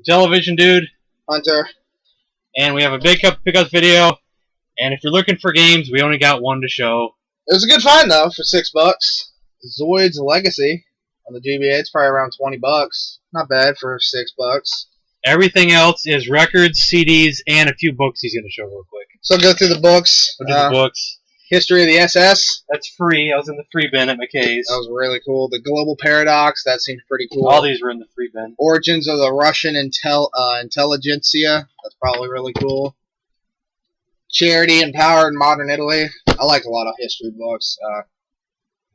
Television Dude, Hunter. and we have a big pickup video. And if you're looking for games, we only got one to show. It was a good find though for $6. Zoid's Legacy on the GBA. It's probably around $20. Not bad for $6. Everything else is records, CDs, and a few books he's going to show real quick. So go through the books. What are the books? History of the SS. That's free. I was in the free bin at McKay's. That was really cool. The Global Paradox. That seemed pretty cool. All these were in the free bin. Origins of the Russian Intelligentsia. That's probably really cool. Charity and Power in Modern Italy. I like a lot of history books.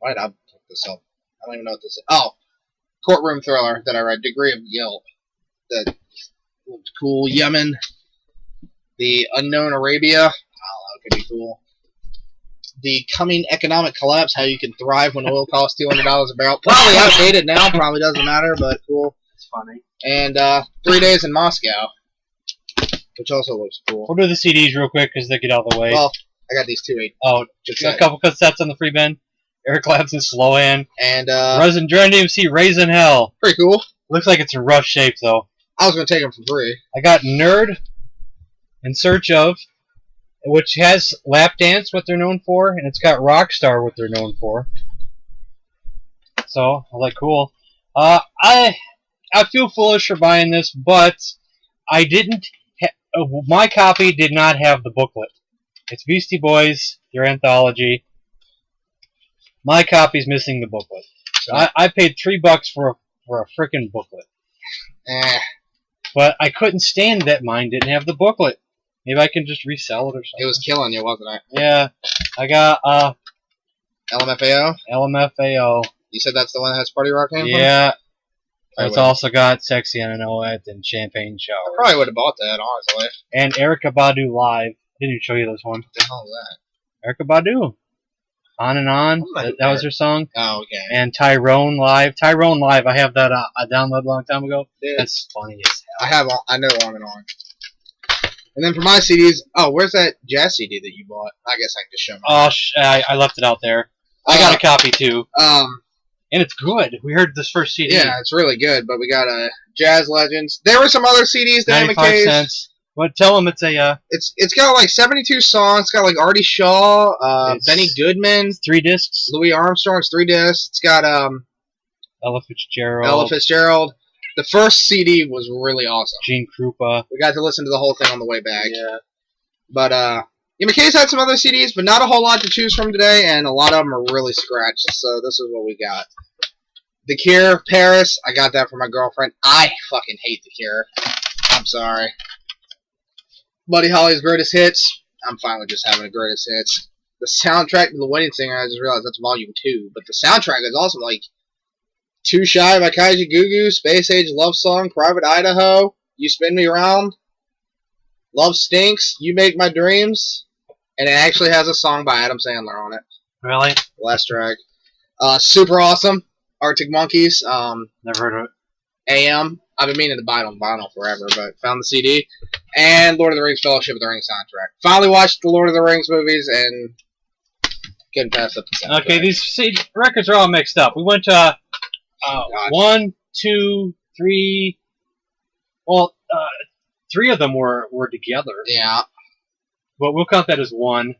Why did I pick this up? I don't even know what this is. Oh, Courtroom Thriller that I read. Degree of Guilt. That looked cool. Yemen. The Unknown Arabia. Oh, that could be cool. The Coming Economic Collapse. How you can thrive when oil costs $200 a barrel. Probably outdated now. Probably doesn't matter, but cool. It's funny. And 3 Days in Moscow, which also looks cool. We'll do the CDs real quick because they get out of the way. Well, I got these 2 8. Oh, just got a couple cassettes on the free bin. Eric Clapton, Slow-Hand. And Resin Dread DMC, Raisin Hell. pretty cool. Looks like it's in rough shape though. I was gonna take them for free. I got Nerd, In Search Of, which has Lap Dance, what they're known for, and it's got Rockstar, what they're known for. So, I like cool. I feel foolish for buying this, but I didn't. My copy did not have the booklet. It's Beastie Boys, their anthology. My copy's missing the booklet. So I paid $3 for a frickin' booklet. But I couldn't stand that mine didn't have the booklet. Maybe I can just resell it or something. It was killing you, wasn't it? Yeah. I got LMFAO? LMFAO. You said that's the one that has Party Rock Anthem? Yeah. It's also got Sexy and I Know It and Champagne I Shower. probably would have bought that, honestly. And Erykah Badu Live. I didn't even show you this one. What the hell is that? Erykah Badu. On and On. That was her song. Oh, okay. And Tyrone Live. Tyrone Live, I have that I downloaded a long time ago. Dude, That's funny as hell. I know On and On. And then for my CDs, oh, where's that jazz CD that you bought? I guess I can just show them. Oh, I left it out there. I got a copy too. And it's good. We heard this first CD. Yeah, it's really good, but we got Jazz Legends. There were some other CDs that 95 cents. Well, tell them it's a... It's got like 72 songs. It's got like Artie Shaw, Benny Goodman. 3 discs. Louis Armstrong's 3 discs. It's got Ella Fitzgerald. Ella Fitzgerald. The first CD was really awesome. Gene Krupa. We got to listen to the whole thing on the way back. Yeah. But, McKay's had some other CDs, but not a whole lot to choose from today, and a lot of them are really scratched, so this is what we got. The Cure, Paris. I got that for my girlfriend. I fucking hate The Cure. I'm sorry. Buddy Holly's Greatest Hits. I'm fine with just having a Greatest Hits. The soundtrack to The Wedding Singer, I just realized that's Volume 2, but the soundtrack is awesome, like Too Shy by Kaiji Gugu, Space Age Love Song, Private Idaho, You Spin Me Around, Love Stinks, You Make My Dreams, and it actually has a song by Adam Sandler on it. Really? Last track. Super awesome. Arctic Monkeys. Never heard of it. AM. I've been meaning to buy it on vinyl forever, but found the CD. And Lord of the Rings Fellowship of the Ring soundtrack. Finally watched the Lord of the Rings movies and couldn't pass up the soundtrack. Okay, these records are all mixed up. We went to 1, 2, 3. Well, 3 of them were together. Yeah. But we'll count that as 1.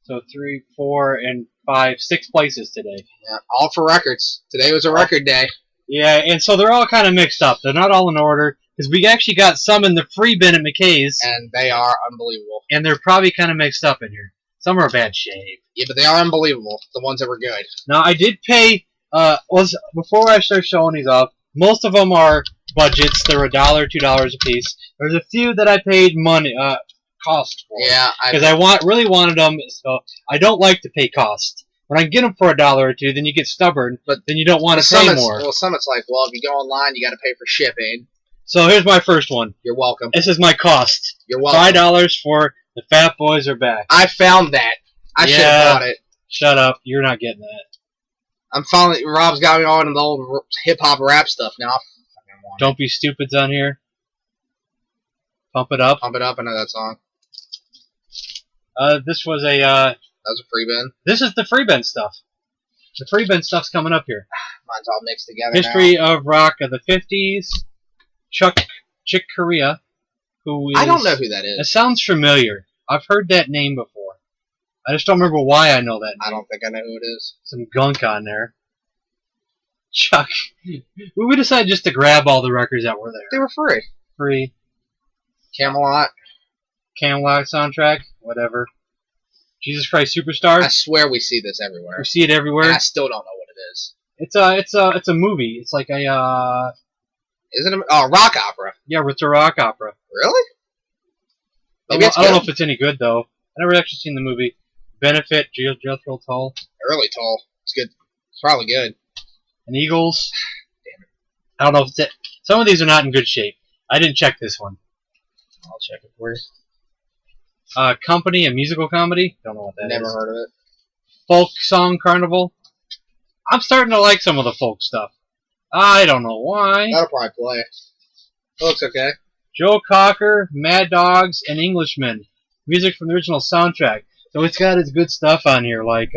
So 3, 4, and 5, 6 places today. Yeah, all for records. Today was a record day. Yeah, and so they're all kind of mixed up. They're not all in order, because we actually got some in the free bin at McKay's. And they are unbelievable. And they're probably kind of mixed up in here. Some are bad shape. Yeah, but they are unbelievable. The ones that were good. Now, I did pay, before I start showing these off, most of them are budgets. They're $1, $2 a piece. There's a few that I paid money, cost for. Yeah. Because I really wanted them, so I don't like to pay cost. When I get them for $1 or $2, then you get stubborn, but then you don't want to pay more. Well, some it's like, well, if you go online, you got to pay for shipping. So here's my first one. You're welcome. This is my cost. You're welcome. $5 for The Fat Boys Are Back. I found that. I should have bought it. Shut up. You're not getting that. I'm finally... Rob's got me on the old hip-hop rap stuff now. Don't Be Stupid's on here. Pump It Up. Pump It Up. I know that song. This was a... That was a free bin. This is the free bin stuff. The free bin stuff's coming up here. Mine's all mixed together History of Rock of the 50s. Chuck Chick Corea, who is... I don't know who that It is. sounds familiar. I've heard that name before. I just don't remember why I know that name. I don't think I know who it is. Some gunk on there. Chuck. We decided just to grab all the records that were there. They were free. Free. Camelot. Camelot soundtrack. Whatever. Jesus Christ Superstar. I swear we see this everywhere. You see it everywhere. And I still don't know what it is. It's a movie. It's like a Is it a rock opera? yeah, it's a rock opera. Really? I Maybe it's don't know good. if it's any good though. I never actually seen the movie. Benefit, Jethro Tull, Really tall. It's good. It's probably good. and Eagles. Damn it. I don't know if it's it. Some of these are not in good shape. I didn't check this one. I'll check it for you. Company, a musical comedy. Don't know what that is. Never heard of it. Folk song carnival. I'm starting to like some of the folk stuff. I don't know why. That'll probably play. It looks okay. Joe Cocker, Mad Dogs, and Englishmen. Music from the original soundtrack. So it's got its good stuff on here, like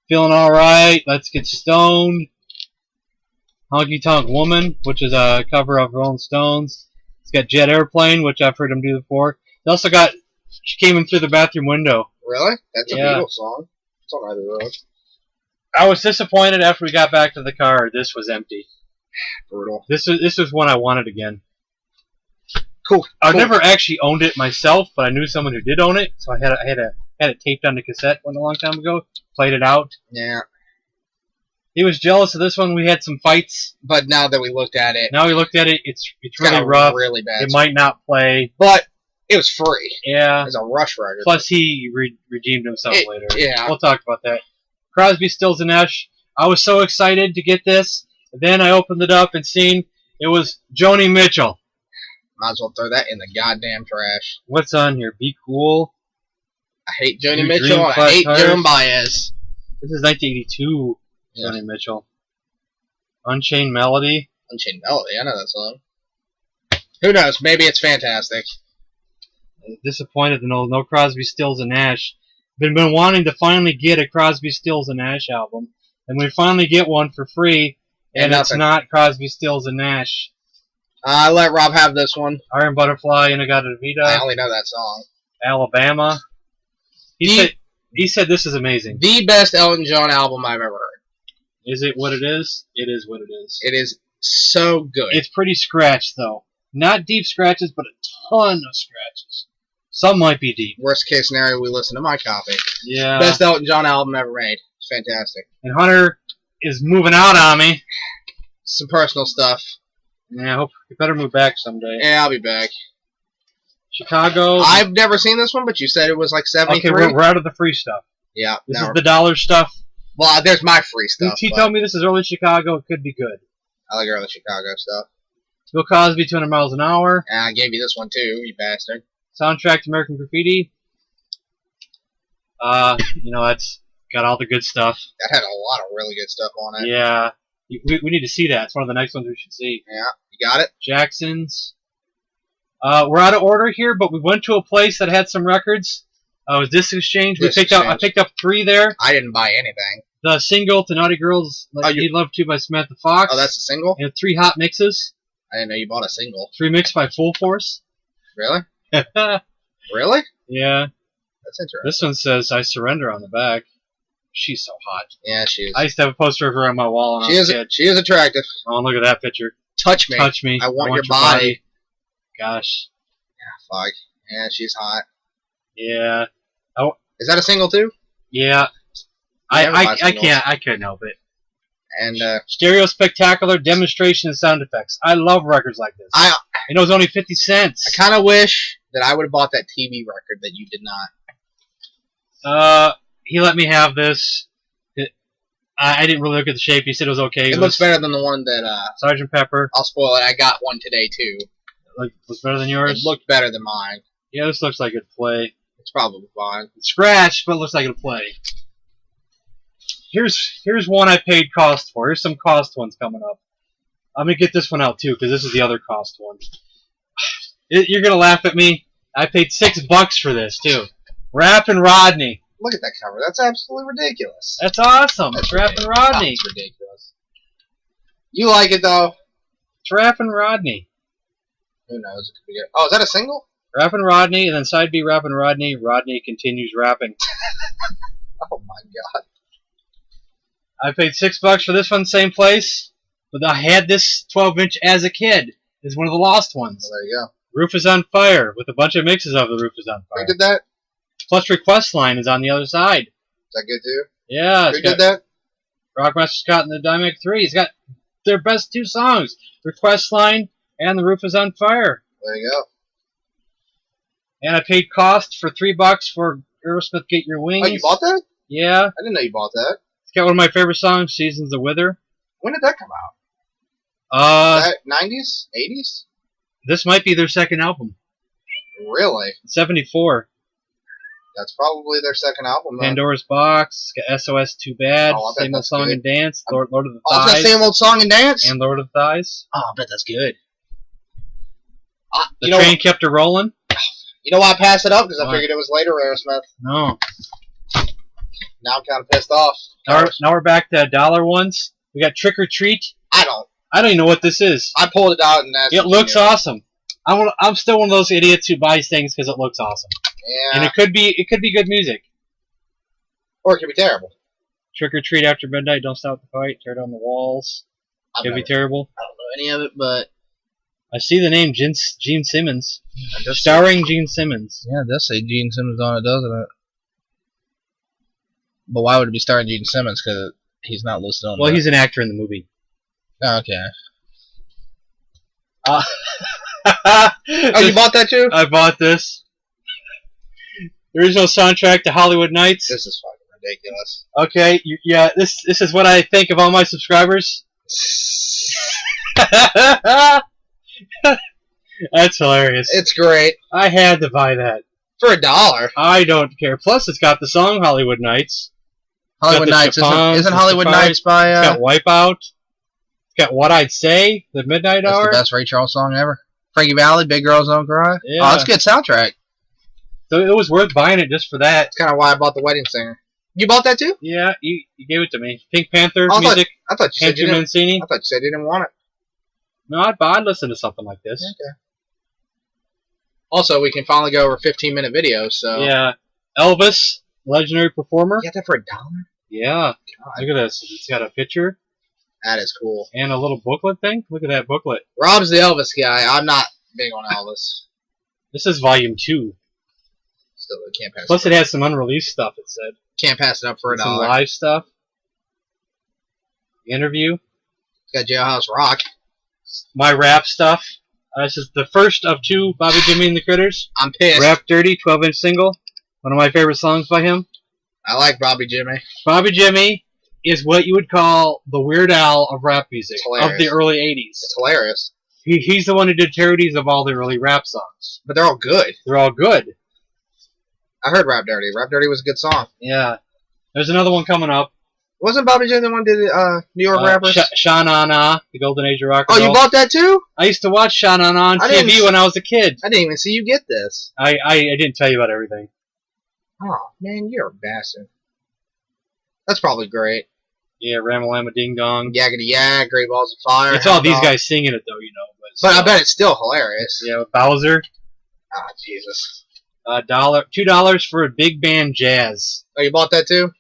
Feeling Alright, Let's Get Stoned, Honky Tonk Woman, which is a cover of Rolling Stones. It's got Jet Airplane, which I've heard them do before. It also got She Came In Through the Bathroom Window. Really? That's a Yeah. Beatles song. It's on Abbey Road. I was disappointed after we got back to the car. This was empty. Brutal. This was one I wanted again. Cool. I've Cool. never actually owned it myself, but I knew someone who did own it, so I had it taped on the cassette one a long time ago. Played it out. Yeah. He was jealous of this one. We had some fights. But now that we looked at it, Now we looked at it. It's got really a rough. really bad. It might not play. But it was free. Yeah. It's a Rush record. Plus, he redeemed himself later. Yeah. We'll talk about that. Crosby, Stills, and Nash. I was so excited to get this. Then I opened it up and seen it was Joni Mitchell. Might as well throw that in the goddamn trash. What's on here? Be Cool. I hate Joni You Mitchell. dream And I hate fast Joan Baez. This is 1982. Yeah. Joni Mitchell. Unchained Melody. Unchained Melody. I know that song. Who knows? Maybe it's fantastic. Disappointed to know no Crosby, Stills, and Nash. Been wanting to finally get a Crosby, Stills, and Nash album, and we finally get one for free, and it's nothing. not Crosby, Stills, and Nash. I let Rob have this one. Iron Butterfly, Inagata I Vida, only know that song. Alabama. He said this is amazing. The best Elton John album I've ever heard. Is it what it is? It is what it is. It is so good. It's pretty scratched though. Not deep scratches, but a ton of scratches. Some might be deep. Worst case scenario, we listen to my copy. Yeah. Best Elton John album ever made. It's fantastic. And Hunter is moving out on me. Some personal stuff. Yeah, I hope you better move back someday. Yeah, I'll be back. Chicago. I've never seen this one, but you said it was like 73. Okay, we're out of the free stuff. Yeah. This No. is the dollar stuff. Well, there's my free stuff. He but told me this is early Chicago. It could be good. I like early Chicago stuff. Bill Cosby, 200 Miles an Hour. And I gave you this one too, you bastard. Soundtrack to American Graffiti. That's got all the good stuff. That had a lot of really good stuff on it. Yeah. We need to see that. It's one of the next ones we should see. Yeah, you got it? Jackson's. We're out of order here, but we went to a place that had some records. It was Disc Exchange. I picked up 3 there. I didn't buy anything. The single to Naughty Girls Like You Love To by Samantha Fox. Oh, that's a single? And 3 hot mixes. I didn't know you bought a single. 3 mixed by Full Force. Really? Yeah. Really? That's interesting. This one says I Surrender on the back. She's so hot. Yeah, she is. I used to have a poster of her on my wall when I was a kid. She is attractive. Oh, look at that picture. Touch me. Touch me. I want your body. Gosh. Yeah, fuck. Yeah, she's hot. Yeah. Is that a single too? Yeah. Never buy I singles. I couldn't help it. And Stereo Spectacular Demonstration and Sound Effects. I love records like this. It was only 50 cents. I kind of wish that I would have bought that TV record that you did not. He let me have this. I didn't really look at the shape. He said it was okay. It looks better than the one that Sgt. Pepper. I'll spoil it. I got one today too. Looks better than yours? It looked better than mine. Yeah, this looks like it'd play. It's probably fine. It's scratched, but it looks like it'll play. Here's one I paid cost for. Here's some cost ones coming up. I'm gonna get this one out too, because this is the other cost one. You're gonna laugh at me. I paid $6 for this too. Rappin' Rodney. Look at that cover. That's absolutely ridiculous. That's awesome. That's It's Rappin' Rodney. That's ridiculous. You like it though? It's Rappin' Rodney. Who knows? It could be good. Oh, is that a single? Rappin' Rodney, and then side B, Rappin' Rodney. Rodney continues rapping. Oh my god. I paid $6 for this one, same place. But I had this 12-inch as a kid. It's one of the lost ones. Well, there you go. Roof is on Fire, with a bunch of mixes of The Roof is on Fire. Who did that? Plus Request Line is on the other side. Is that good too? Yeah. Who did that? Rockmaster Scott and the Dynamic 3. He's got their best 2 songs. Request Line and The Roof is on Fire. There you go. And I paid cost for $3 for Aerosmith Get Your Wings. Oh, you bought that? Yeah. I didn't know you bought that. It's got one of my favorite songs, Seasons of Wither. When did that come out? Is that 90s? 80s? This might be their second album. Really? 74. That's probably their second album. Then. Pandora's Box, got SOS Too Bad, Oh, I bet Same Old that's Song good. and Dance, Lord of the Oh, it's Thighs, that same old song and dance? and Lord of the Thighs. Oh, I bet that's good. The Train Kept Her Rolling. You know why I passed it up? Because I Why? figured it was later Aerosmith. No. Now I'm kind of pissed off. Now we're back to dollar ones. We got Trick or Treat. I don't even know what this is. I pulled it out and that's... It looks awesome. I'm still one of those idiots who buys things because it looks awesome. Yeah. And it could be good music. Or it could be terrible. Trick or Treat After Midnight, Don't Stop the Fight, Tear Down the Walls. Could be terrible. I don't know any of it, but... I see the name Gene Simmons. Starring Gene Simmons. Yeah, it does say Gene Simmons on it, doesn't it? But why would it be starring Gene Simmons? Because he's not listed on Well, he's an actor in the movie. Oh, okay. Oh, you bought that too? I bought this. The original soundtrack to Hollywood Nights. This is fucking ridiculous. Okay, yeah, this is what I think of all my subscribers. That's hilarious. It's great. I had to buy that. For $1. I don't care. Plus, it's got the song Hollywood Nights. Hollywood Nights. Isn't Hollywood Nights by... It's got Wipeout. It's got What I'd Say, The Midnight That's Hour. the best Ray Charles song ever. Frankie Valli, Big Girls Don't Cry. Yeah. Oh, that's a good soundtrack. So it was worth buying it just for that. That's kind of why I bought The Wedding Singer. You bought that too? Yeah, you gave it to me. Pink Panther I music. I thought you said you Andrew didn't. Mancini. I thought you said you didn't want it. No, I'd listen to something like this. Okay. Also, we can finally go over 15-minute videos. So Yeah. Elvis, legendary performer. you got that for $1? Yeah. God, Look at this. It's got a picture that is cool. and a little booklet thing. Look at that booklet. Rob's the Elvis guy. I'm not big on Elvis. This is volume 2. Still, can't pass. Plus, it has some unreleased stuff. It said Can't pass it up for $1. some live stuff. Interview. It's got Jailhouse Rock. My rap stuff. This is the first of 2 Bobby Jimmy and the Critters. I'm pissed. Rap Dirty, 12-inch single. One of my favorite songs by him. I like Bobby Jimmy. Bobby Jimmy is what you would call the Weird Al of rap music of the early 80s. It's hilarious. He's the one who did parodies of all the early rap songs. But they're all good. They're all good. I heard Rap Dirty. Rap Dirty was a good song. Yeah. There's another one coming up. Wasn't Bobby Jimmy the one who did New York rappers? Sha Na Na, the Golden Age of Rock and Oh, Roll. you bought that too? I used to watch Sha Na Na on I didn't TV when I was a kid. I didn't even see you get this. I didn't tell you about everything. Oh, man, you're a bastard. That's probably great. Yeah, Ramalama Ding Dong. Yaggity Yag, Great Balls of Fire. It's all Hound these Dog. guys singing it, though, you know. But I bet it's still hilarious. Yeah, with Bowser. Ah, Jesus. $2 for a big band jazz. Oh, you bought that too?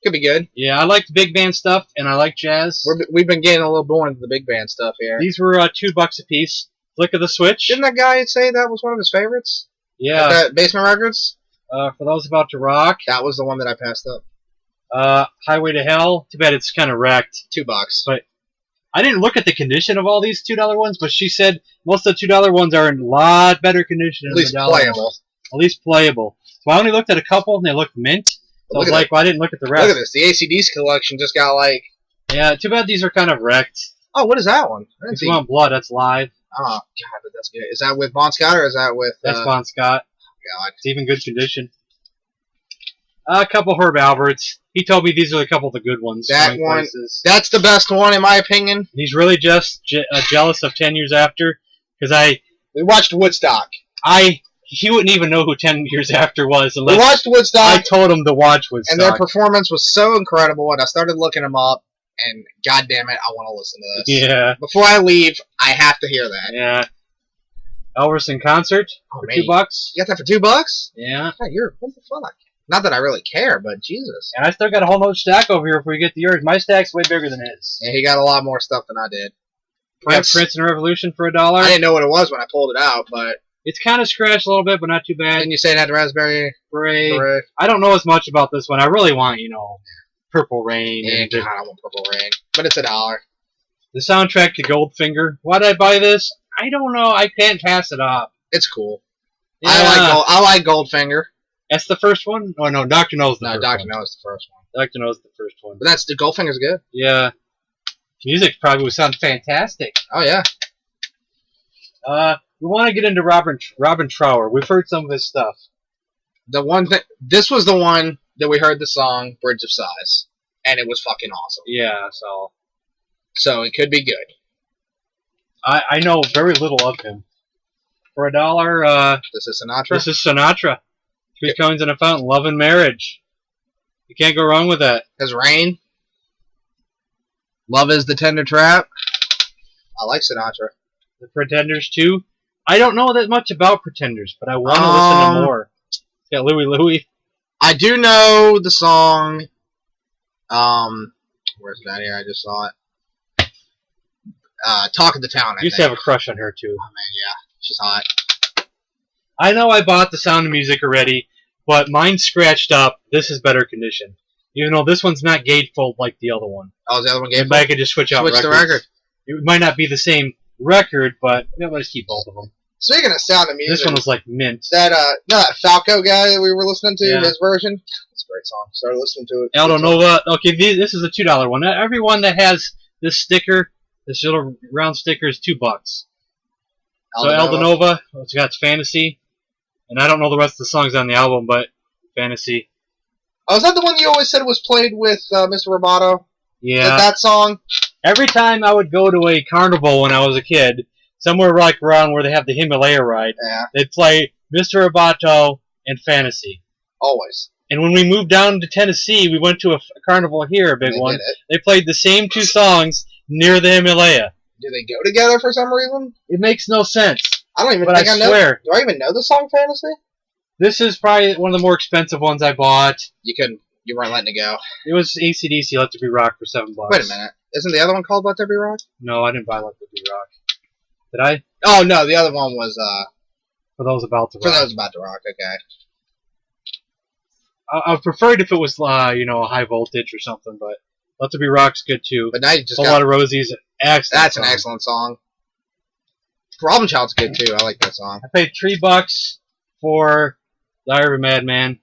Could be good. Yeah, I like the big band stuff, and I like jazz. We've been getting a little more into the big band stuff here. These were $2 a piece. Flick of the switch. Didn't that guy say that was one of his favorites? Yeah. At that Basement Records? For those about to rock. That was the one that I passed up. Highway to Hell. Too bad it's kind of wrecked. $2. But I didn't look at the condition of all these $2 ones, but she said most of the $2 ones are in a lot better condition At than least the dollar playable. ones. At least playable. So I only looked at a couple, and they looked mint. So I was like, well, I didn't look at the rest. Look at this. The ACDC collection just got like... Yeah, too bad these are kind of wrecked. Oh, what is that one? I didn't If see... you want blood, that's live. Oh, God, but that's good. Is that with Bon Scott or is that with... That's Bon Scott. God. It's even good condition. A couple Herb Alberts. He told me these are a couple of the good ones. That Going one, places. that's the best one in my opinion. He's really just jealous of 10 years after, because We watched Woodstock. he wouldn't even know who 10 years after was We unless watched I Woodstock, told him to watch Woodstock. and their performance was so incredible, and I started looking them up, and God damn it, I want to listen to this. Yeah, Before I leave, I have to hear that. yeah. Elvis in concert for man. $2. You got that for $2? Yeah. God, what the fuck? Not that I really care, but Jesus. And I still got a whole nother stack over here if we get to yours. My stack's way bigger than his. Yeah, he got a lot more stuff than I did. We got Prince and Revolution for $1. I didn't know what it was when I pulled it out, but it's kind of scratched a little bit, but not too bad. didn't you say it had raspberry beret? I don't know as much about this one. I really want, Purple Rain. Yeah, God, I want Purple Rain, but it's $1. The soundtrack to Goldfinger. Why did I buy this? I don't know. I can't pass it off. It's cool. Yeah. I like Goldfinger. That's the first one? Oh, no, Dr. No's the first one. No, Dr. No's the first one. Dr. No's the first one. But the Goldfinger's good. Yeah. Music probably would sound fantastic. Oh, yeah. We want to get into Robin Trower. We've heard some of his stuff. This was the one that we heard the song Bridge of Sighs, and it was fucking awesome. Yeah, so it could be good. I know very little of him. For $1, this is Sinatra. This is Sinatra. Three Coins in a Fountain, Love and Marriage. You can't go wrong with that. His Rain. Love is the Tender Trap. I like Sinatra. The Pretenders 2. I don't know that much about Pretenders, but I want to listen to more. It's got Louie Louie. I do know the song. Where's that here? I just saw it. Talk of the Town. I used to have a crush on her too. Oh man, yeah, she's hot. I know I bought The Sound of Music already, but mine's scratched up. This is better condition. Even though this one's not gatefold like the other one. Oh, is the other one gatefold? But I could just switch out records. The record. It might not be the same record, but let's keep both of them. Speaking of Sound of Music, this one was like mint. That Falco guy that we were listening to, yeah. His version. It's a great song. Started listening to it. Aldo Nova. Okay, this is a $2 one. Everyone that has this sticker, this little round sticker, is $2. So Aldo Nova, it's got Fantasy, and I don't know the rest of the songs on the album, but Fantasy. Oh, is that the one you always said was played with Mr. Roboto? Yeah. That song? Every time I would go to a carnival when I was a kid, somewhere like around where they have the Himalaya ride, they'd play Mr. Roboto and Fantasy. Always. And when we moved down to Tennessee, we went to a carnival here, a big one. They played the same two songs near the Himalaya. Do they go together for some reason? It makes no sense. I don't even think I know. Swear. Do I even know the song Fantasy? This is probably one of the more expensive ones I bought. You weren't letting it go. It was AC/DC Let There Be Rock for $7. Wait a minute. Isn't the other one called Let There Be Rock? No, I didn't buy Let There Be Rock. Did I? Oh, no, the other one was, For Those About to Rock. For Those About to Rock, okay. I preferred if it was, a high voltage or something, but Let There Be Rock's good too. But now you just got... A Lot of Rosie's excellent. That's an excellent song. Robin Child's good too. I like that song. I paid $3 for Diary of a Madman.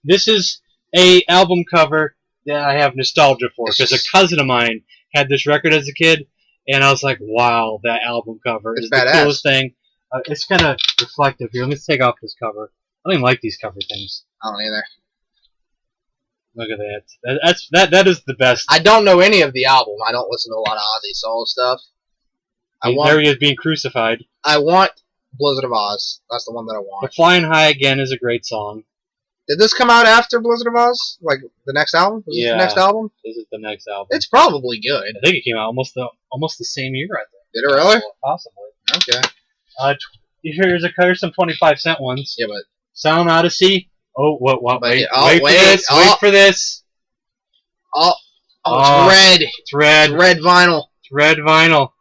This is a album cover that I have nostalgia for because a cousin of mine had this record as a kid, and I was like, "Wow, that album cover is the coolest thing." It's kind of reflective here. Let me take off this cover. I don't even like these cover things. I don't either. Look at that. That is the best. I don't know any of the album. I don't listen to a lot of Ozzy solo stuff. There he is being crucified. I want Blizzard of Oz. That's the one that I want. But Flying High Again is a great song. Did this come out after Blizzard of Oz? Like the next album? Was this the next album? This is the next album. It's probably good. I think it came out almost the same year, I think. Did it really? Possibly. Okay. Here's some 25-cent ones. Yeah, but Sound Odyssey. Oh, what? Wait for this. Oh, it's red. It's red. It's red vinyl. It's red vinyl.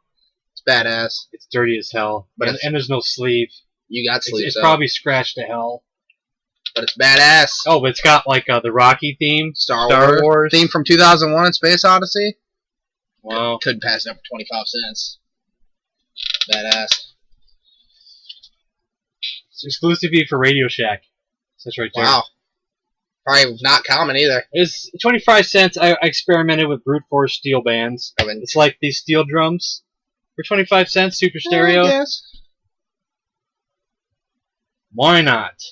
It's badass. It's dirty as hell. But and there's no sleeve. You got sleeves. It's probably scratched to hell. But it's badass. Oh, but it's got like the Rocky theme. Star Wars. Theme from 2001 and Space Odyssey. Wow. Couldn't pass it up for 25 cents. Badass. It's exclusively for Radio Shack. That's right there. Wow. Probably not common either. It's 25 cents. I experimented with brute force steel bands. It's like these steel drums. For 25 cents, super stereo. Yes. Why not?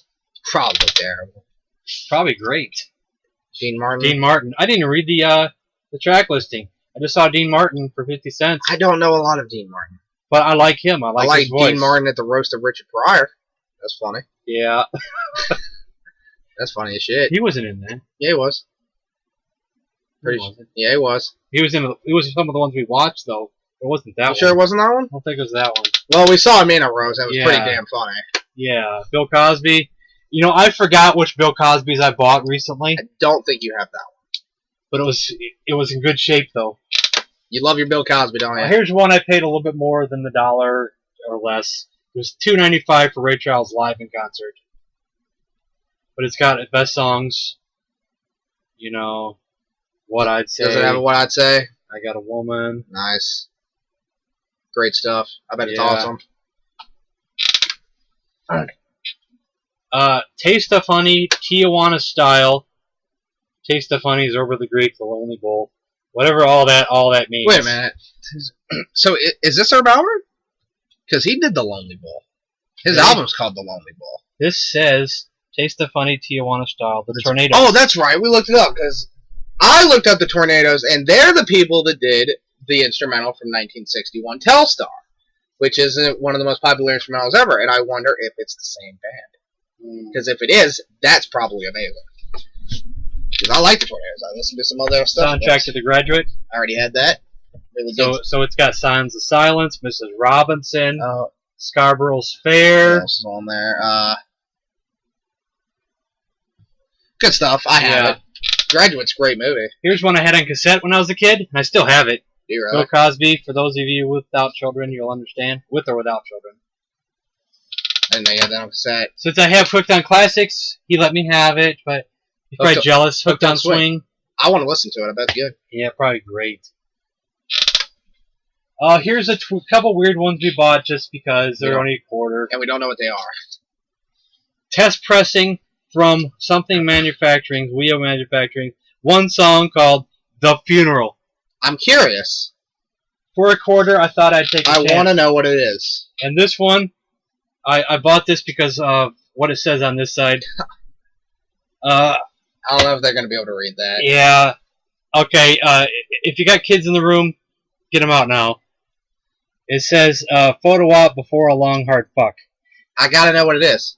Probably terrible. Probably great. Dean Martin. Dean Martin. I didn't read the track listing. I just saw Dean Martin for 50 cents. I don't know a lot of Dean Martin. But I like him. I like his voice. Dean Martin at the roast of Richard Pryor. That's funny. Yeah. That's funny as shit. He wasn't in there. Yeah, he was. Yeah, he was. He was in. It was some of the ones we watched though. It wasn't that one. Sure, it wasn't that one. I don't think it was that one. Well, we saw him in a Rose. It was pretty Yeah. damn funny. Yeah, Bill Cosby. You know, I forgot which Bill Cosby's I bought recently, I don't think you have that one. but it was in good shape though. You love your Bill Cosby, don't you? Here's one I paid a little bit more than the dollar or less. It was $2.95 for Ray Charles live in concert, but it's got best songs. You know what I'd say. Does it have what I'd say? I Got a Woman. Nice. Great stuff. I bet it's Yeah. awesome. Taste of Honey, Tijuana Style. Taste of Honey is Over the Greek, The Lonely Bowl. Whatever all that means. Wait a minute. So is this Herb Alpert? Because he did The Lonely Bowl. His Really? album's called The Lonely Bowl. This says Taste of Honey, Tijuana Style, The Tornadoes. Oh, that's right. We looked it up because I looked up the Tornadoes, and they're the people that did the instrumental from 1961, Telstar, which isn't one of the most popular instrumentals ever. And I wonder if it's the same band. Because if it is, that's probably amazing. Because I like the Tornadoes. I listened to some other stuff. Soundtrack to The Graduate. I already had that. Really good. So it's got Signs of Silence, Mrs. Robinson, Oh, Scarborough's what Fair. else is on there? Good stuff. I have Yeah. it. Graduate's a great movie. Here's one I had on cassette when I was a kid, and I still have it. Do you really? Bill Cosby, for those of you without children, you'll understand. With or without children. I didn't know you had that on cassette. Since I have Hooked on Classics, he let me have it, but he's probably Hooked- jealous. Hooked on Swing. Swing. I want to listen to it. I bet it's good. Yeah, probably great. Here's a couple weird ones we bought just because they're Yeah. only a quarter. And we don't know what they are. Test pressing from Something Manufacturing, Wheel Manufacturing, one song called The Funeral. I'm curious. For a quarter, I thought I'd take a I chance. want to know what it is. And this one, I bought this because of what it says on this side. I don't know if they're going to be able to read that. Yeah. Okay, if you got kids in the room, get them out now. It says, photo op before a long hard fuck. I got to know what it is.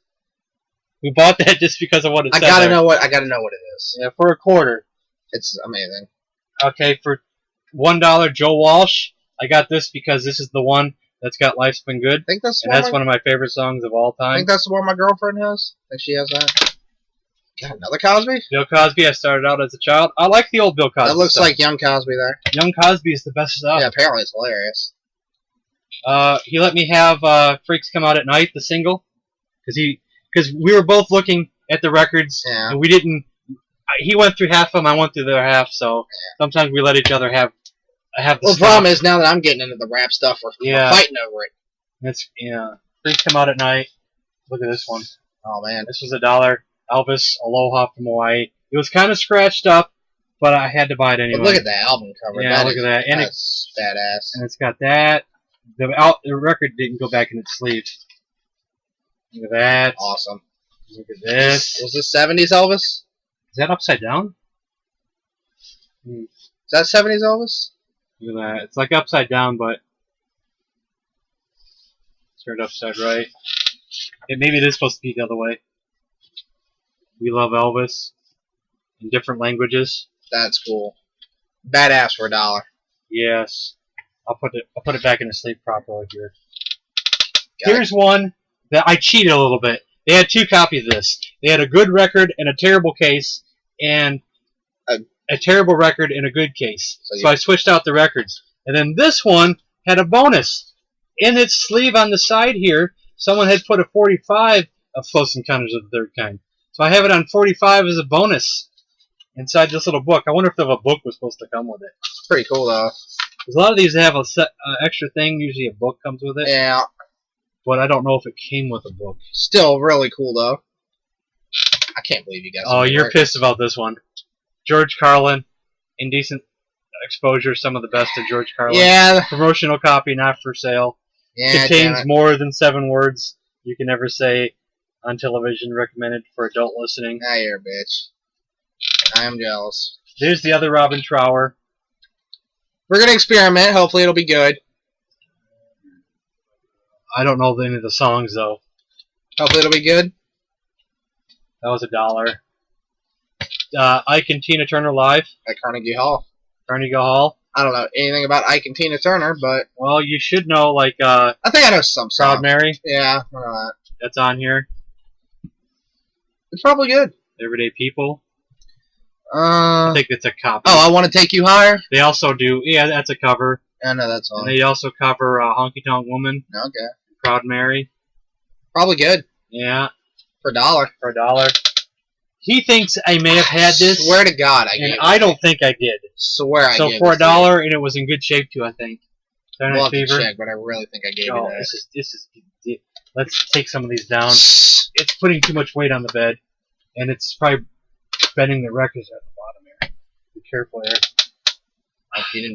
We bought that just because of what it I said got to there. know what it is. Yeah, for a quarter. It's amazing. Okay, for $1, Joe Walsh. I got this because this is the one that's got Life's Been Good. I think that's the And that's one of my favorite songs of all I time. think that's the one my girlfriend has. I think she has that. God, another Cosby? Bill Cosby, I started out as a child. I like the old Bill Cosby That looks stuff. like young Cosby there. Young Cosby is the best stuff. Yeah, apparently it's hilarious. He let me have Freaks Come Out at Night, the single. Because we were both looking at the records, Yeah. and we didn't... He went through half of them, I went through the other half, so sometimes we let each other have the Well, the stuff. problem is now that I'm getting into the rap stuff, we're fighting over it. Freaks Come Out at Night. Look at this one. Oh, man. This was $1. Elvis, Aloha from Hawaii. It was kind of scratched up, but I had to buy it anyway. But look at the album cover. Yeah, look at that. And That's badass. And it's got that. The record didn't go back in its sleeve. Look at that. Awesome. Look at this. Was this 70s Elvis? Is that upside down? Is that 70s Elvis? Look at that. It's like upside down, but it's turned upside right. Maybe it is supposed to be the other way. We love Elvis in different languages. That's cool. Badass for $1. Yes. I'll put it back in the sleeve properly here. Got Here's one that I cheated a little bit. They had 2 copies of this. They had a good record and a terrible case, and a terrible record and a good case. So I switched out the records. And then this one had a bonus. In its sleeve on the side here, someone had put a 45 of Close Encounters of the Third Kind. So I have it on 45 as a bonus inside this little book. I wonder if a book was supposed to come with it. Pretty cool, though. Because a lot of these have a extra thing. Usually a book comes with it. Yeah. But I don't know if it came with a book. Still really cool, though. I can't believe you guys. Oh, you're pissed about this one. George Carlin, Indecent Exposure, some of the best of George Carlin. Yeah. Promotional copy, not for sale. Yeah. Contains more than 7 words you can never say on television. Recommended for adult listening. Now you're a bitch. I am jealous. There's the other Robin Trower. We're gonna experiment. Hopefully, it'll be good. I don't know any of the songs though. Hopefully, it'll be good. That was $1. Ike and Tina Turner live, At Carnegie Hall. Carnegie Hall. I don't know anything about Ike and Tina Turner, but Well, you should know, like, I think I know some Proud songs. Mary. Yeah, I know that. That's on here. It's probably good. Everyday People. I think it's a copy. Oh, I Want to Take You Higher? They also do, yeah, that's a cover. I know that song. And they also cover Honky Tonk Woman. Okay. Proud Mary. Probably good. Yeah. For $1. For $1. He thinks I may have had this. Swear to God, I and gave I it. don't think I did. Swear I so gave for it to $1, and it was in good shape too, I think. you. We'll have to check, but I really think I gave you Oh, that. this is. Let's take some of these down. It's putting too much weight on the bed, and it's probably bending the records at the bottom here. Be careful here.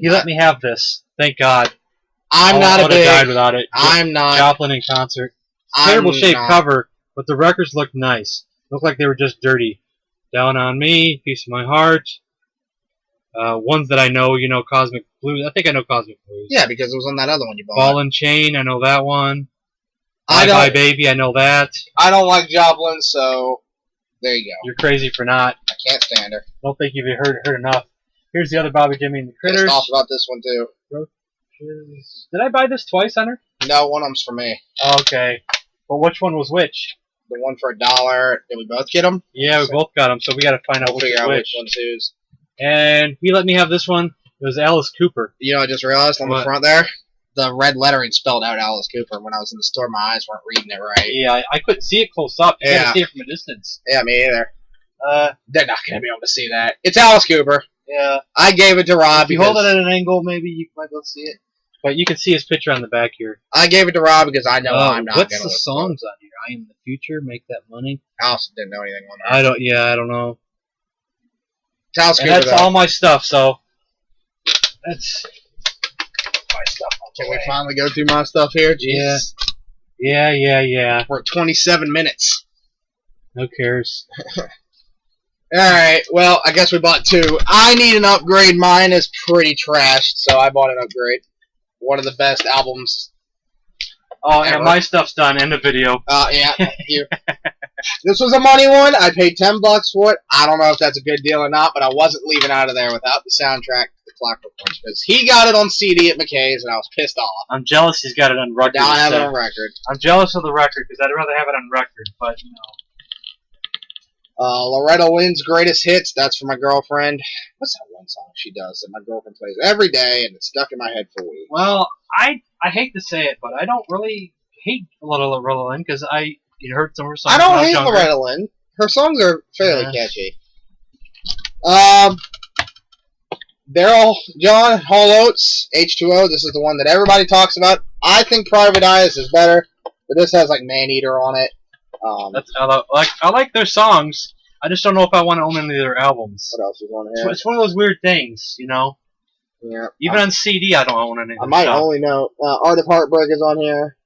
He let me have this. Thank God. I'm not I a would have big. died without it. I'm not. Joplin in concert. Terrible shape cover, but the records look nice. Look like they were just dirty. Down on Me, Piece of My Heart. Ones that I know, you know, Cosmic Blues. I think I know Cosmic Blues. Yeah, because it was on that other one you bought. Ball and Chain, I know that one. I Bye Bye Baby, I know that. I don't like Joplin, so there you go. You're crazy for not. I can't stand her. Don't think you've heard enough. Here's the other Bobby, Jimmy, and the Critters. Pissed off about this one too. Did I buy this twice on her? No, one of them's for me. Okay. But which one was which? The one for $1. Did we both get them? Yeah, we both got them, so we got to find out Figure out which one's whose. And he let me have this one. It was Alice Cooper. You know, I just realized on the front there, the red lettering spelled out Alice Cooper. When I was in the store, my eyes weren't reading it right. Yeah, I couldn't see it close up. You gotta see it from a distance. Yeah, me either. They're not gonna be able to see that. It's Alice Cooper. Yeah. I gave it to Rob. If you hold it at an angle, maybe you might be able to see it. But you can see his picture on the back here. I gave it to Rob because I know I'm not what's gonna. What's the songs on here? I Am the Future, Make That Money. I also didn't know anything on that. I don't know. Alice Cooper, that's all my stuff, so that's my stuff. Can we finally go through my stuff here? Jeez. Yeah. We're at 27 minutes. Who cares? Alright, well, I guess we bought two. I need an upgrade. Mine is pretty trashed, so I bought an upgrade. One of the best albums. Oh, and my stuff's done. End of video. Yeah. This was a money one. I paid $10 for it. I don't know if that's a good deal or not, but I wasn't leaving out of there without the soundtrack to the Clockwork Orange because he got it on CD at McKay's, and I was pissed off. I'm jealous he's got it on record. Now I have it on record. I'm jealous of the record because I'd rather have it on record, but you know. Loretta Lynn's Greatest Hits. That's for my girlfriend. What's that one song she does that my girlfriend plays every day, and it's stuck in my head for weeks? Well, I hate to say it, but I don't really hate Loretta Lynn because you heard some of her songs. I don't hate Loretta Lynn. Her songs are fairly catchy. Daryl John Hall Oates, H2O. This is the one that everybody talks about. I think Private Eyes is better, but this has like Maneater on it. I like their songs. I just don't know if I want to own any of their albums. What else is on here? It's one of those weird things, you know. Yeah. Even on CD, I don't own any. I might only know Art of Heartbreak is on here.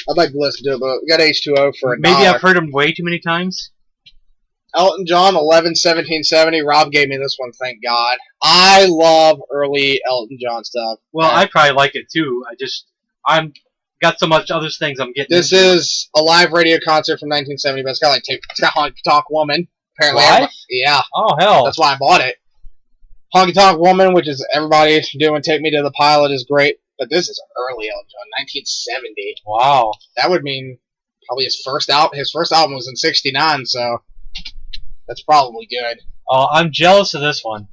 I'd like to listen to it, but we got H2O for $1. Maybe I've heard them way too many times. Elton John, 11/17/70. Rob gave me this one, thank God. I love early Elton John stuff. Well, I probably like it too. I'm got so much other things I'm getting. This is a live radio concert from 1970, but it's got Honky Tonk Woman. Apparently, yeah. Oh hell, that's why I bought it. Honky Tonk Woman, which is everybody doing "Take Me to the Pilot," is great, but this is an early Elton John, 1970. Wow, that would mean probably his first album. His first album was in '69, so that's probably good. Oh, I'm jealous of this one.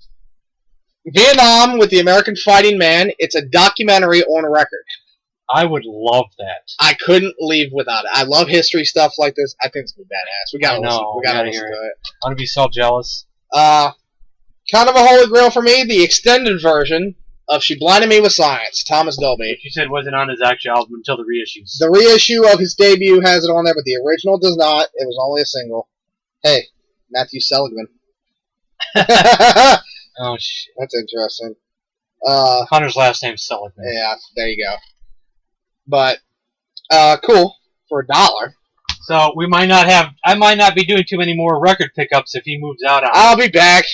Vietnam with the American Fighting Man. It's a documentary on record. I would love that. I couldn't leave without it. I love history stuff like this. I think it's gonna be badass. We gotta listen. We gotta listen to it. I'm gonna be so jealous. Kind of a holy grail for me. The extended version of "She Blinded Me with Science," Thomas Dolby. Which you said wasn't on his actual album until the reissues. The reissue of his debut has it on there, but the original does not. It was only a single. Hey, Matthew Seligman. Oh shit. That's interesting. Hunter's last name's Seligman. Yeah, there you go. But cool for $1. So we might not have. I might not be doing too many more record pickups if he moves out on. I'll be back.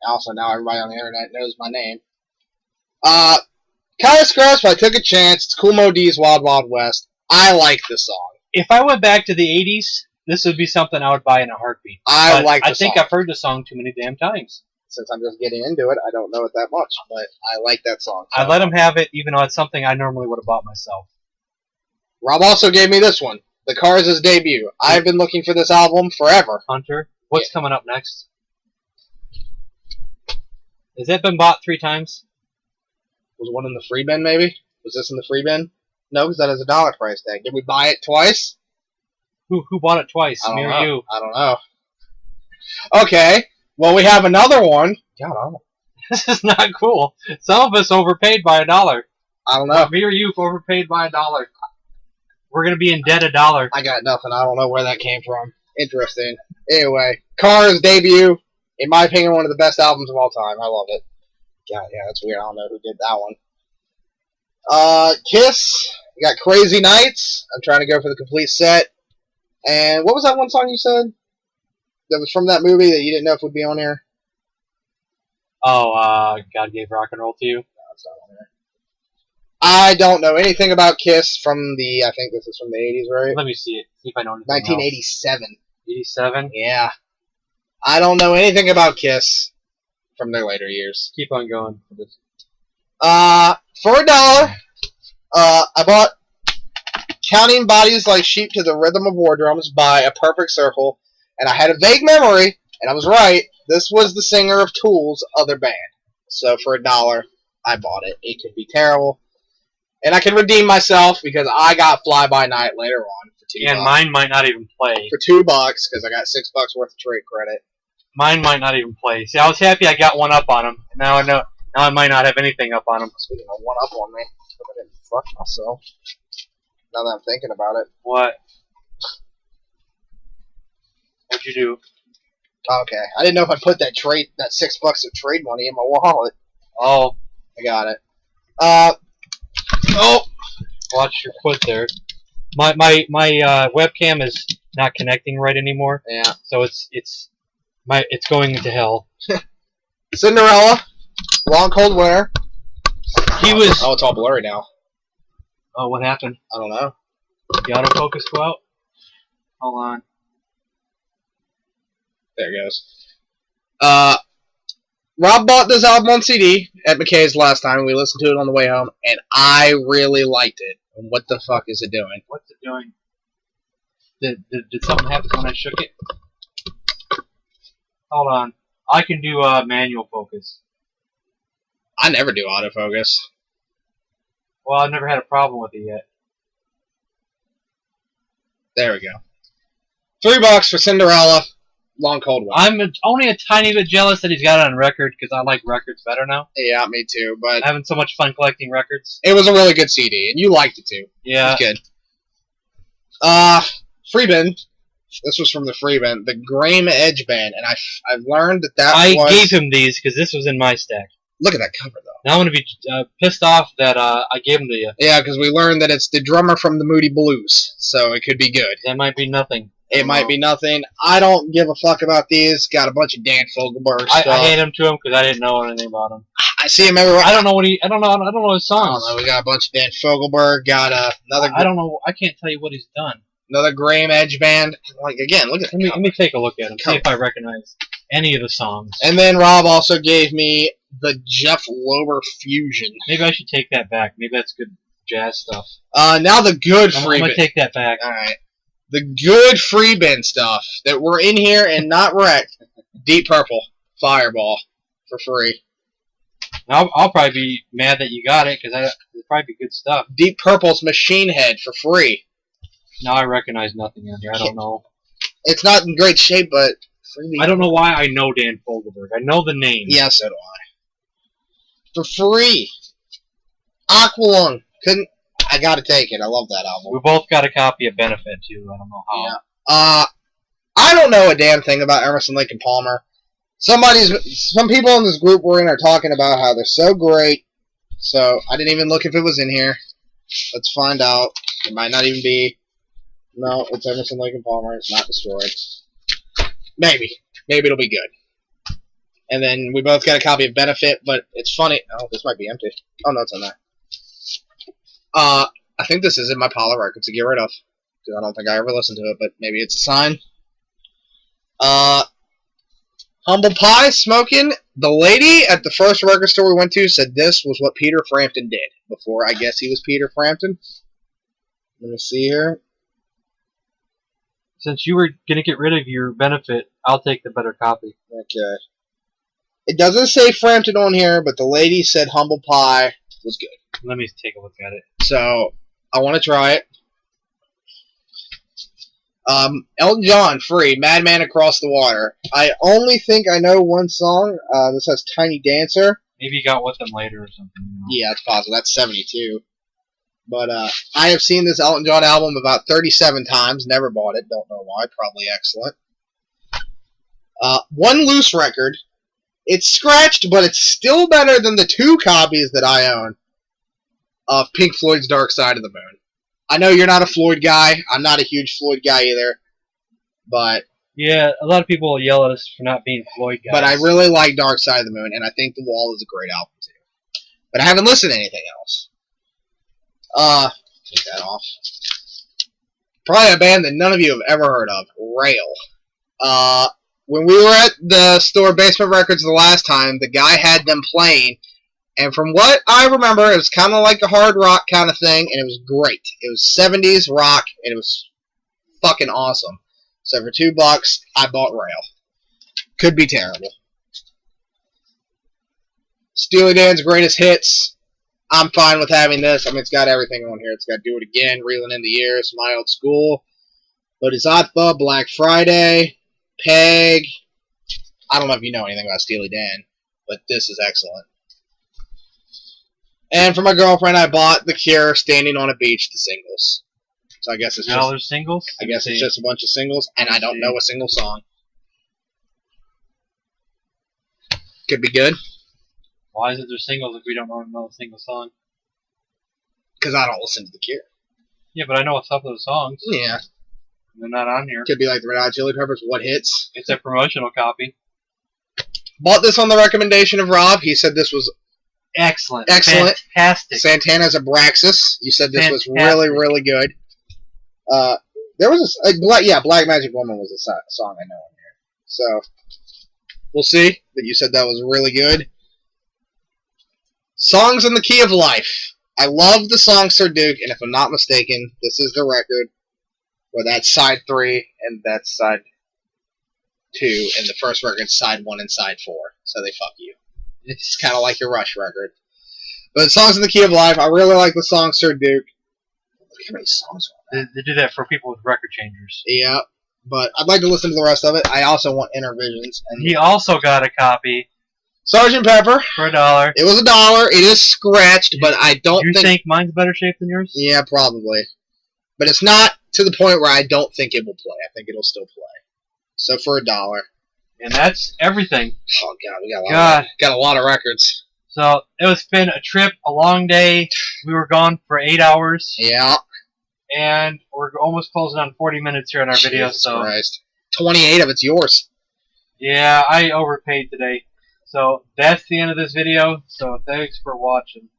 Also, now everybody on the internet knows my name. Kind of scratched, but I took a chance. It's Kool Moe Dee's Wild Wild West. I like this song. If I went back to the '80s, this would be something I would buy in a heartbeat. I think I've heard the song too many damn times. since I'm just getting into it, I don't know it that much, but I like that song. I let him have it, even though it's something I normally would have bought myself. Rob also gave me this one, The Cars' debut. I've been looking for this album forever. Hunter, what's coming up next? Has it been bought 3 times? Was one in the free bin, maybe? Was this in the free bin? No, because that has a $1 price tag. Did we buy it twice? Who bought it twice? I don't Me or know. you? I don't know. Okay, well, we have another one. God, I don't know. This is not cool. Some of us overpaid by $1. I don't know. Me or you overpaid by $1. We're gonna be in debt $1. I got nothing. I don't know where that came from. Interesting. Anyway, Cars' debut. In my opinion, one of the best albums of all time. I love it. God, yeah, that's weird. I don't know who did that one. Kiss. We got Crazy Nights. I'm trying to go for the complete set. And what was that one song you said? That was from that movie that you didn't know if would be on here? Oh, God Gave Rock and Roll to You? No, it's not on there. I don't know anything about Kiss from the, I think this is from the 80s, right? Let me see it. See if I know anything 1987. else. 87? Yeah. I don't know anything about Kiss from their later years. Keep on going. For $1, I bought Counting Bodies Like Sheep to the Rhythm of War Drums by A Perfect Circle, and I had a vague memory, and I was right. This was the singer of Tool's other band. So for $1, I bought it. It could be terrible. And I can redeem myself because I got Fly By Night later on for $2. And mine might not even play. For $2 because I got $6 worth of trade credit. Mine might not even play. See, I was happy I got one up on him. Now I know. Now I might not have anything up on him. Speaking of one up on me, I didn't fuck myself. Now that I'm thinking about it. What? What'd you do? Okay, I didn't know if I put that $6 of trade money in my wallet. Oh, I got it. Oh, watch your foot there. My webcam is not connecting right anymore. Yeah. So it's going to hell. Cinderella, Long Cold Winter. He was. Oh, it's all blurry now. Oh, what happened? I don't know. Did the autofocus go out? Hold on. There it goes. Rob bought this album on CD at McKay's last time. We listened to it on the way home, and I really liked it. What the fuck is it doing? What's it doing? Did something happen when I shook it? Hold on. I can do manual focus. I never do autofocus. Well, I've never had a problem with it yet. There we go. $3 for Cinderella, Long Cold Winter. I'm only a tiny bit jealous that he's got it on record because I like records better now. Yeah, me too. But I'm having so much fun collecting records. It was a really good CD, and you liked it too. Yeah. It was good. Freebin. This was from the Freebin, the Graham Edge Band, and I've learned that I was... gave him these because this was in my stack. Look at that cover, though. Now I'm going to be pissed off that I gave them to you. Yeah, because we learned that it's the drummer from the Moody Blues, so it could be good. That might be nothing. It might be nothing. I don't give a fuck about these. Got a bunch of Dan Fogelberg stuff. I hate him to him because I didn't know anything about him. I see him everywhere. I don't know what he. I don't know his songs. I don't know. We got a bunch of Dan Fogelberg. Got another. I don't know. I can't tell you what he's done. Another Graham Edge Band. Like again, look at. Let me take a look at him. See if I recognize any of the songs. And then Rob also gave me the Jeff Lober Fusion. Maybe I should take that back. Maybe that's good jazz stuff. Now the good free. I'm gonna take that back. All right. The good free bin stuff that were in here and not wrecked. Deep Purple, Fireball, for free. I'll probably be mad that you got it because it'll probably be good stuff. Deep Purple's Machine Head for free. Now I recognize nothing in here. I don't know. It's not in great shape, but free. I don't know why I know Dan Fogelberg. I know the name. Yeah, so do I. For free. Aqualung. Couldn't. I gotta take it. I love that album. We both got a copy of Benefit too. I don't know how. Yeah. I don't know a damn thing about Emerson, Lake and Palmer. Some people in this group we're in are talking about how they're so great. So I didn't even look if it was in here. Let's find out. It might not even be. No, it's Emerson, Lake and Palmer. It's not destroyed. Maybe. Maybe it'll be good. And then we both got a copy of Benefit, but it's funny. Oh, this might be empty. Oh, no, it's in there. I think this is in my pile of records to get rid of. Because I don't think I ever listened to it, but maybe it's a sign. Humble Pie smoking. The lady at the first record store we went to said this was what Peter Frampton did before I guess he was Peter Frampton. Let me see here. Since you were going to get rid of your benefit, I'll take the better copy. Okay. It doesn't say Frampton on here, but the lady said Humble Pie was good. Let me take a look at it. So, I want to try it. Elton John, Free, Madman Across the Water. I only think I know one song. This has Tiny Dancer. Maybe you got with them later or something. You know? Yeah, it's possible. That's 72. But I have seen this Elton John album about 37 times. Never bought it. Don't know why. Probably excellent. One loose record. It's scratched, but it's still better than the 2 copies that I own of Pink Floyd's Dark Side of the Moon. I know you're not a Floyd guy. I'm not a huge Floyd guy either. But yeah, a lot of people will yell at us for not being Floyd guys. But I really like Dark Side of the Moon, and I think The Wall is a great album too. But I haven't listened to anything else. Take that off. Probably a band that none of you have ever heard of, Rail. When we were at the store Basement Records the last time, the guy had them playing, and from what I remember, it was kind of like a hard rock kind of thing, and it was great. It was 70s rock, and it was fucking awesome. So for $2, I bought Rail. Could be terrible. Steely Dan's Greatest Hits. I'm fine with having this. I mean, it's got everything on here. It's got Do It Again, Reeling in the Years, My Old School, Bodhisattva, Black Friday, Peg. I don't know if you know anything about Steely Dan, but this is excellent. And for my girlfriend, I bought The Cure, Standing on a Beach, the singles. So I guess it's now just there's singles. I guess it's just a bunch of singles, and I don't know a single song. Could be good. Why is it there's singles if we don't know a single song? Because I don't listen to The Cure. Yeah, but I know what's up with the songs. Yeah. They're not on here. Could be like the Red Hot Chili Peppers, What Hits. It's a promotional copy. Bought this on the recommendation of Rob. He said this was excellent. Excellent. Fantastic. Santana's Abraxas. You said this was Fantastic. really, really good. There was Black Magic Woman was a song I know on here. So, we'll see. But you said that was really good. Songs in the Key of Life. I love the song Sir Duke, and if I'm not mistaken, this is the record where that's side 3 and that's side 2, and the first record's side 1 and side 4. So they fuck you. It's kind of like your Rush record. But Songs in the Key of Life, I really like the song Sir Duke. Look how many songs are on that. They do that for people with record changers. Yeah, but I'd like to listen to the rest of it. I also want Intervisions. And He also got a copy Sgt. Pepper. for $1. It was $1. It is scratched, but I don't You think mine's better shape than yours? Yeah, probably. But it's not to the point where I don't think it will play. I think it'll still play. So for $1. And that's everything. Oh god, we got a lot of records. So it's been a trip, a long day. We were gone for 8 hours. Yeah. And we're almost closing on 40 minutes here in our video. Jesus So Christ. 28 of it's yours. yeah, I overpaid today. So that's the end of this video. So thanks for watching.